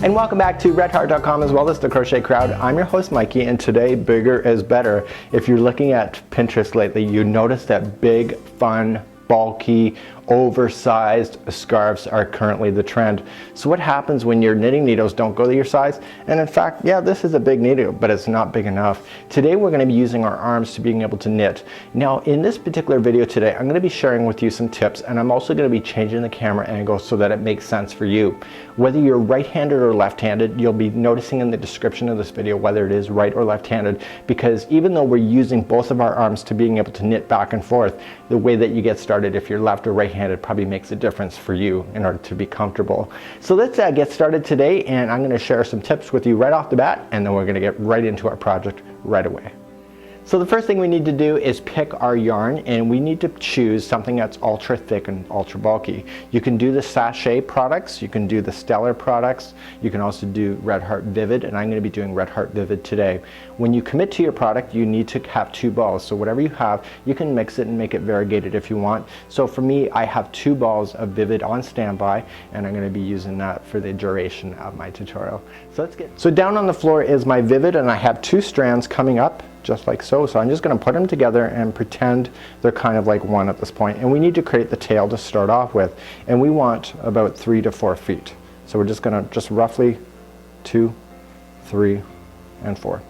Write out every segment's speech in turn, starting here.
And welcome back to redheart.com as well as the Crochet Crowd. I'm your host Mikey, and today bigger is better. If you're looking at Pinterest lately, you notice that big, fun, bulky, oversized scarves are currently the trend. So what happens when your knitting needles don't go to your size? And in fact, yeah, this is a big needle, but it's not big enough. Today we're going to be using our arms to being able to knit. Now in this particular video today, I'm going to be sharing with you some tips, and I'm also going to be changing the camera angle so that it makes sense for you. Whether you're right-handed or left-handed, you'll be noticing in the description of this video whether it is right or left-handed, because even though we're using both of our arms to being able to knit back and forth, the way that you get started if you're left or right-handed probably makes a difference for you in order to be comfortable. So let's get started today, and I'm going to share some tips with you right off the bat, and then we're going to get right into our project right away. So the first thing we need to do is pick our yarn, and we need to choose something that's ultra thick and ultra bulky. You can do the sachet products, you can do the stellar products, you can also do Red Heart Vivid, and I'm going to be doing Red Heart Vivid today. When you commit to your product, you need to have 2 balls. So whatever you have, you can mix it and make it variegated if you want. So for me, I have 2 balls of Vivid on standby, and I'm going to be using that for the duration of my tutorial. So let's get. So down on the floor is my Vivid, and I have 2 strands coming up just like so. So I'm just going to put them together and pretend they're kind of like one at this point. And we need to create the tail to start off with. And we want about 3 to 4 feet. So we're just going to roughly 2, 3, and 4.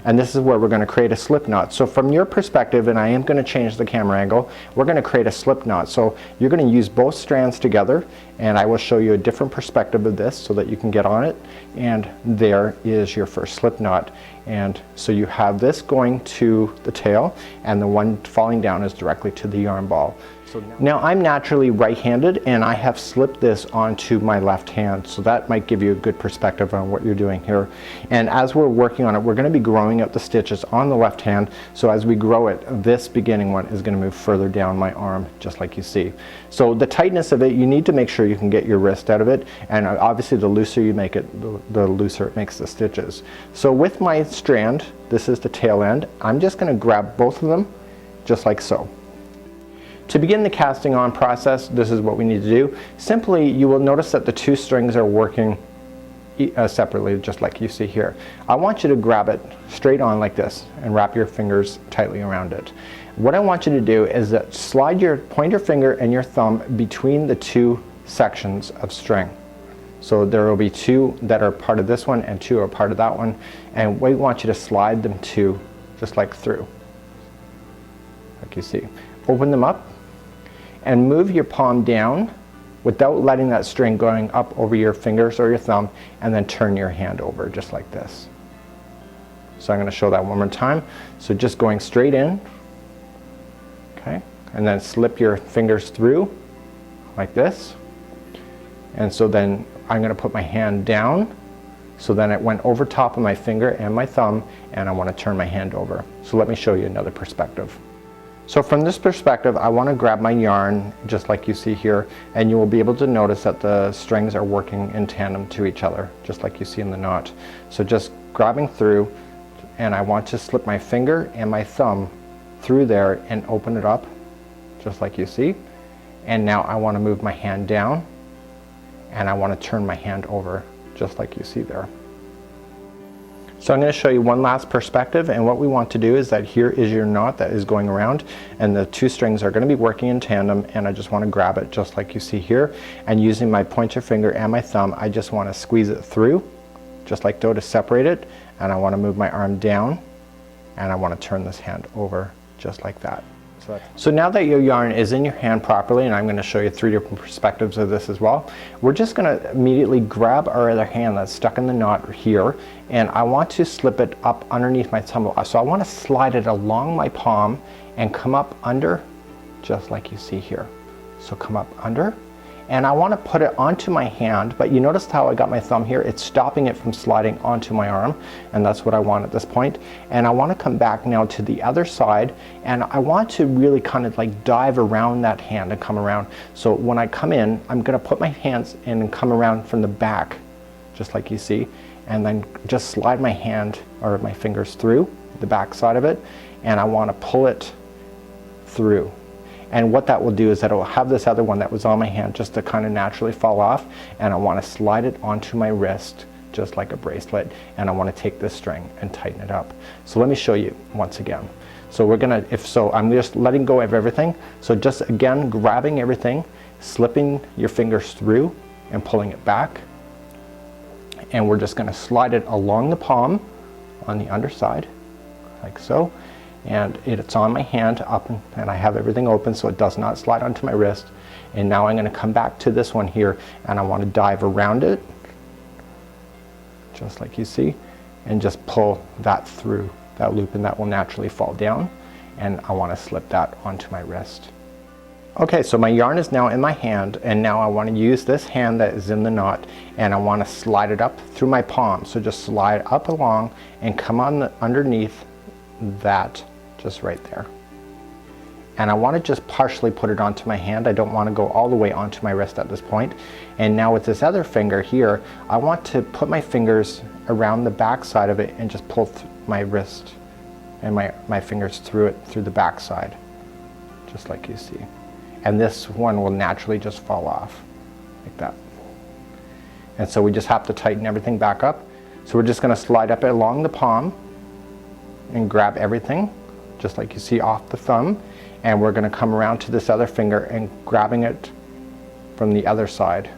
And this is where we're going to create a slip knot. So from your perspective, and I am going to change the camera angle, we're going to create a slip knot. So you're going to use both strands together, and I will show you a different perspective of this so that you can get on it. And there is your first slip knot. And so you have this going to the tail, and the one falling down is directly to the yarn ball. So now I'm naturally right-handed, and I have slipped this onto my left hand, so that might give you a good perspective on what you're doing here. And as we're working on it, we're going to be growing out the stitches on the left hand, so as we grow it, this beginning one is going to move further down my arm, just like you see. So the tightness of it, you need to make sure you can get your wrist out of it, and obviously the looser you make it, the looser it makes the stitches. So with my strand, this is the tail end, I'm just going to grab both of them, just like so. To begin the casting on process, this is what we need to do. Simply, you will notice that the 2 strings are working separately, just like you see here. I want you to grab it straight on like this and wrap your fingers tightly around it. What I want you to do is that slide your pointer finger and your thumb between the 2 sections of string. So there will be 2 that are part of this one and 2 are part of that one, and we want you to slide them just like through, like you see. Open them up and move your palm down without letting that string going up over your fingers or your thumb, and then turn your hand over just like this. So I'm going to show that one more time. So just going straight in, okay, and then slip your fingers through like this. And so then I'm going to put my hand down, so then it went over top of my finger and my thumb, and I want to turn my hand over. So let me show you another perspective. So from this perspective, I want to grab my yarn just like you see here, and you will be able to notice that the strings are working in tandem to each other, just like you see in the knot. So just grabbing through, and I want to slip my finger and my thumb through there and open it up, just like you see. And now I want to move my hand down, and I want to turn my hand over, just like you see there. So I'm going to show you one last perspective, and what we want to do is that here is your knot that is going around, and the 2 strings are going to be working in tandem, and I just want to grab it just like you see here, and using my pointer finger and my thumb, I just want to squeeze it through, just like so, to separate it, and I want to move my arm down, and I want to turn this hand over just like that. So now that your yarn is in your hand properly, and I'm going to show you 3 different perspectives of this as well, we're just going to immediately grab our other hand that's stuck in the knot here, and I want to slip it up underneath my thumb. So I want to slide it along my palm and come up under, just like you see here. So come up under, and I want to put it onto my hand, but you noticed how I got my thumb here? It's stopping it from sliding onto my arm, and that's what I want at this point. And I want to come back now to the other side, and I want to really kind of like dive around that hand and come around. So when I come in, I'm going to put my hands in and come around from the back, just like you see, and then just slide my hand or my fingers through the back side of it, and I want to pull it through. And what that will do is that it will have this other one that was on my hand just to kind of naturally fall off, and I want to slide it onto my wrist just like a bracelet, and I want to take this string and tighten it up. So let me show you once again. So we're gonna, I'm just letting go of everything. So just again, grabbing everything, slipping your fingers through and pulling it back. And we're just gonna slide it along the palm on the underside, like so. And it's on my hand up, and I have everything open so it does not slide onto my wrist. And now I'm gonna come back to this one here, and I wanna dive around it, just like you see, and just pull that through that loop, and that will naturally fall down, and I want to slip that onto my wrist. Okay, so my yarn is now in my hand, and now I want to use this hand that is in the knot, and I want to slide it up through my palm. So just slide up along and come on underneath that, just right there. And I want to just partially put it onto my hand. I don't want to go all the way onto my wrist at this point. And now with this other finger here, I want to put my fingers around the back side of it and just pull my wrist and my fingers through it, through the back side, just like you see. And this one will naturally just fall off, like that. And so we just have to tighten everything back up. So we're just gonna slide up along the palm and grab everything, just like you see off the thumb. And we're gonna come around to this other finger and grabbing it from the other side,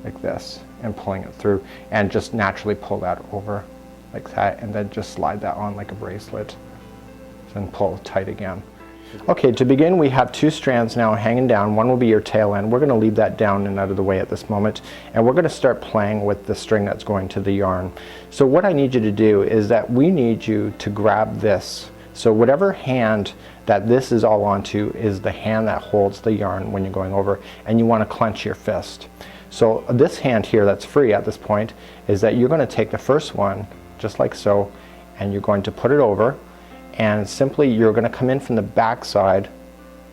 like this, and pulling it through, and just naturally pull that over like that, and then just slide that on like a bracelet and pull tight again. Okay, to begin, we have two strands now hanging down. One will be your tail end. We're going to leave that down and out of the way at this moment, and we're going to start playing with the string that's going to the yarn. So what I need you to do is that we need you to grab this. So whatever hand that this is all onto is the hand that holds the yarn when you're going over, and you want to clench your fist. So this hand here that's free at this point is that you're going to take the first one, just like so, and you're going to put it over, and simply you're going to come in from the back side,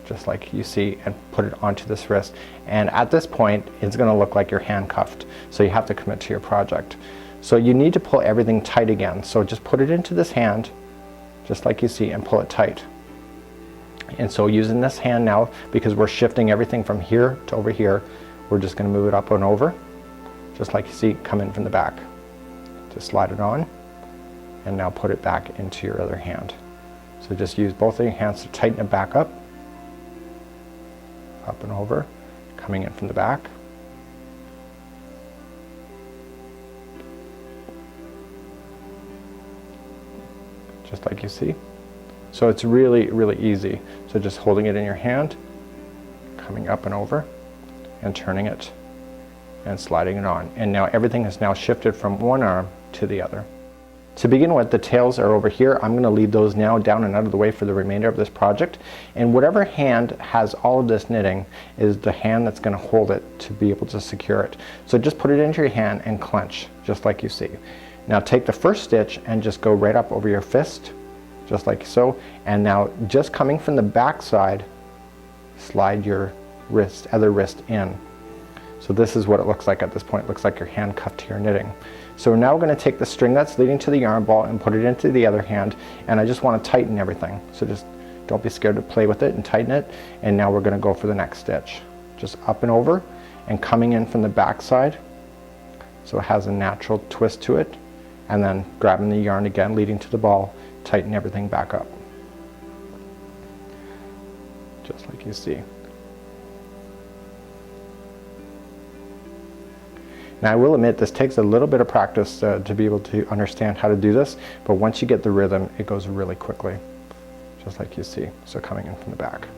just like you see, and put it onto this wrist. And at this point it's going to look like you're handcuffed, so you have to commit to your project. So you need to pull everything tight again. So just put it into this hand, just like you see, and pull it tight. And so using this hand now, because we're shifting everything from here to over here, we're just going to move it up and over, just like you see, come in from the back. Just slide it on, and now put it back into your other hand. So just use both of your hands to tighten it back up and over, coming in from the back. Just like you see. So it's really, really easy. So just holding it in your hand, coming up and over, and turning it, and sliding it on. And now everything is now shifted from one arm to the other. To begin with, the tails are over here. I'm going to leave those now down and out of the way for the remainder of this project. And whatever hand has all of this knitting is the hand that's going to hold it to be able to secure it. So just put it into your hand and clench, just like you see. Now take the first stitch and just go right up over your fist, just like so. And now just coming from the back side, slide your wrist, other wrist in. So this is what it looks like at this point. It looks like you're handcuffed to your knitting. So we're now going to take the string that's leading to the yarn ball and put it into the other hand, and I just want to tighten everything. So just don't be scared to play with it and tighten it. And now we're going to go for the next stitch. Just up and over and coming in from the back side, so it has a natural twist to it, and then grabbing the yarn again leading to the ball, tighten everything back up. Just like you see. Now I will admit this takes a little bit of practice to be able to understand how to do this, but once you get the rhythm it goes really quickly, just like you see. So coming in from the back.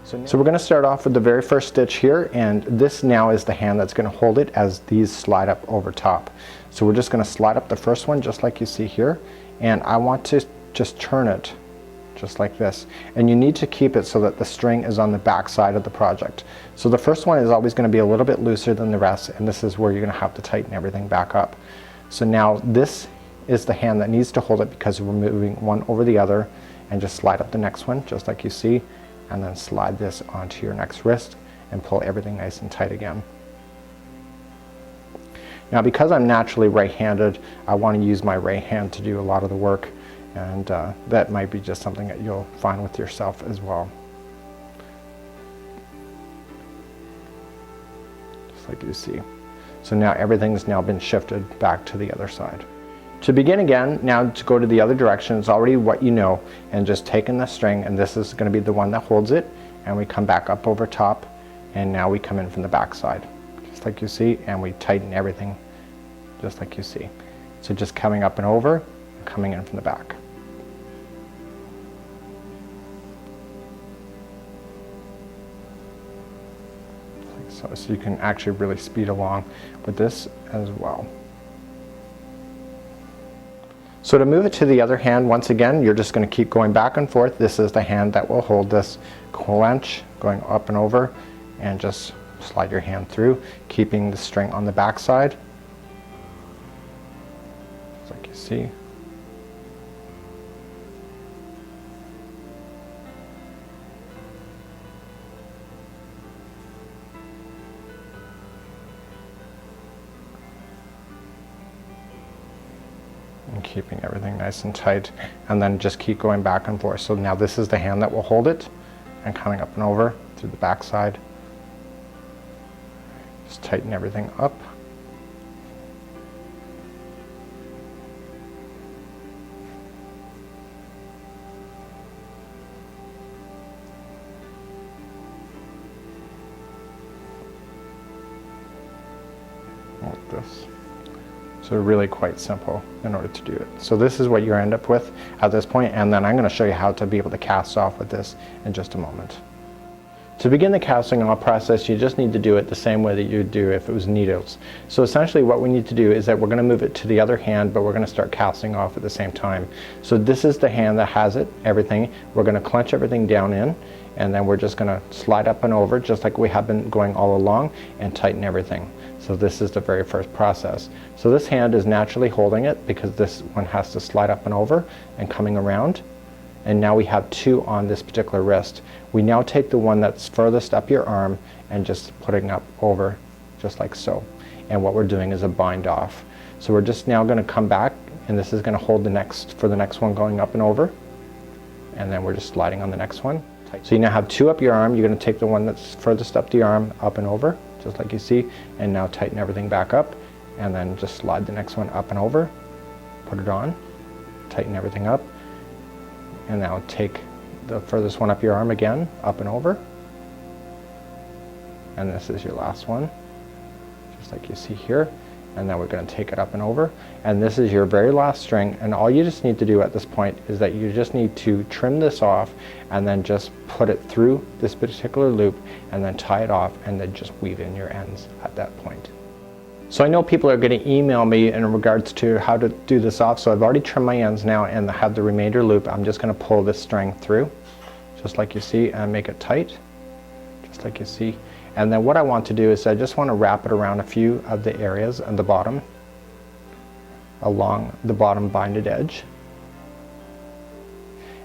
So we're going to start off with the very first stitch here, and this now is the hand that's going to hold it as these slide up over top. So we're just going to slide up the first one just like you see here, and I want to just turn it just like this, and you need to keep it so that the string is on the back side of the project. So the first one is always going to be a little bit looser than the rest, and this is where you're going to have to tighten everything back up. So now this is the hand that needs to hold it because we're moving one over the other, and just slide up the next one just like you see, and then slide this onto your next wrist and pull everything nice and tight again. Now because I'm naturally right-handed, I want to use my right hand to do a lot of the work, and that might be just something that you'll find with yourself as well. Just like you see. So now everything's now been shifted back to the other side. To begin again, now to go to the other direction, it's already what you know, and just taking the string, and this is going to be the one that holds it, and we come back up over top, and now we come in from the back side, just like you see, and we tighten everything just like you see. So just coming up and over, and coming in from the back. So you can actually really speed along with this as well. So to move it to the other hand, once again, you're just going to keep going back and forth. This is the hand that will hold this clench, going up and over, and just slide your hand through, keeping the string on the back side, just like you see. And keeping everything nice and tight, and then just keep going back and forth. So now this is the hand that will hold it, and coming up and over through the back side. Just tighten everything up. Like this. So really quite simple in order to do it. So this is what you end up with at this point, and then I'm going to show you how to be able to cast off with this in just a moment. To begin the casting off process, you just need to do it the same way that you would do if it was needles. So essentially what we need to do is that we're going to move it to the other hand, but we're going to start casting off at the same time. So this is the hand that has it, everything. We're going to clench everything down in, and then we're just going to slide up and over just like we have been going all along, and tighten everything. So this is the very first process. So this hand is naturally holding it because this one has to slide up and over and coming around. And now we have two on this particular wrist. We now take the one that's furthest up your arm and just putting up over just like so. And what we're doing is a bind off. So we're just now going to come back, and this is going to hold the next for the next one going up and over. And then we're just sliding on the next one. So you now have two up your arm. You're going to take the one that's furthest up the arm up and over, just like you see, and now tighten everything back up, and then just slide the next one up and over, put it on, tighten everything up, and now take the furthest one up your arm again, up and over, and this is your last one, just like you see here. And then we're going to take it up and over, and this is your very last string, and all you just need to do at this point is that you just need to trim this off and then just put it through this particular loop and then tie it off, and then just weave in your ends at that point. So I know people are going to email me in regards to how to do this off, so I've already trimmed my ends now and I have the remainder loop. I'm just going to pull this string through just like you see and make it tight just like you see. And then what I want to do is I just want to wrap it around a few of the areas on the bottom, along the bottom binded edge.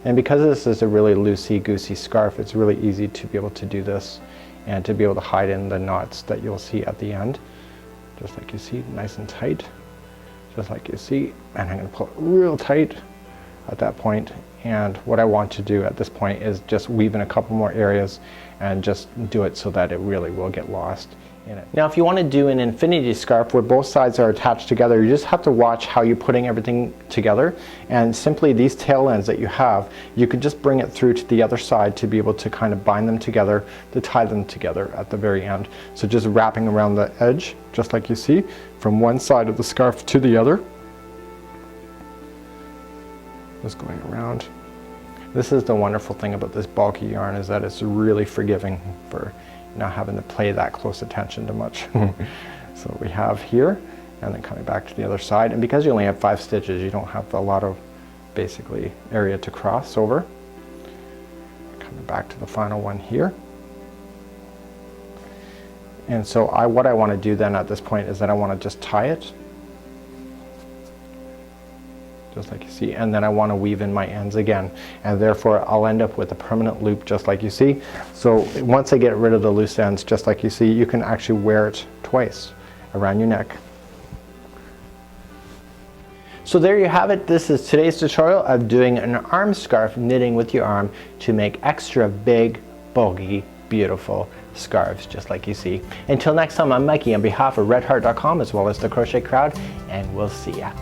And because this is a really loosey-goosey scarf, it's really easy to be able to do this and to be able to hide in the knots that you'll see at the end. Just like you see, nice and tight, just like you see. And I'm going to pull it real tight at that point. And what I want to do at this point is just weave in a couple more areas and just do it so that it really will get lost in it. Now if you want to do an infinity scarf where both sides are attached together, you just have to watch how you're putting everything together, and simply these tail ends that you have, you could just bring it through to the other side to be able to kind of bind them together, to tie them together at the very end. So just wrapping around the edge, just like you see, from one side of the scarf to the other. Just going around. This is the wonderful thing about this bulky yarn, is that it's really forgiving for not having to pay that close attention to much. So we have here, and then coming back to the other side, and because you only have 5 stitches, you don't have a lot of basically area to cross over. Coming back to the final one here. And so what I want to do then at this point is that I want to just tie it, just like you see, and then I want to weave in my ends again, and therefore I'll end up with a permanent loop just like you see. So once I get rid of the loose ends, just like you see, you can actually wear it twice around your neck. So there you have it. This is today's tutorial of doing an arm scarf, knitting with your arm to make extra big, bulky, beautiful scarves, just like you see. Until next time, I'm Mikey on behalf of redheart.com as well as the Crochet Crowd, and we'll see ya.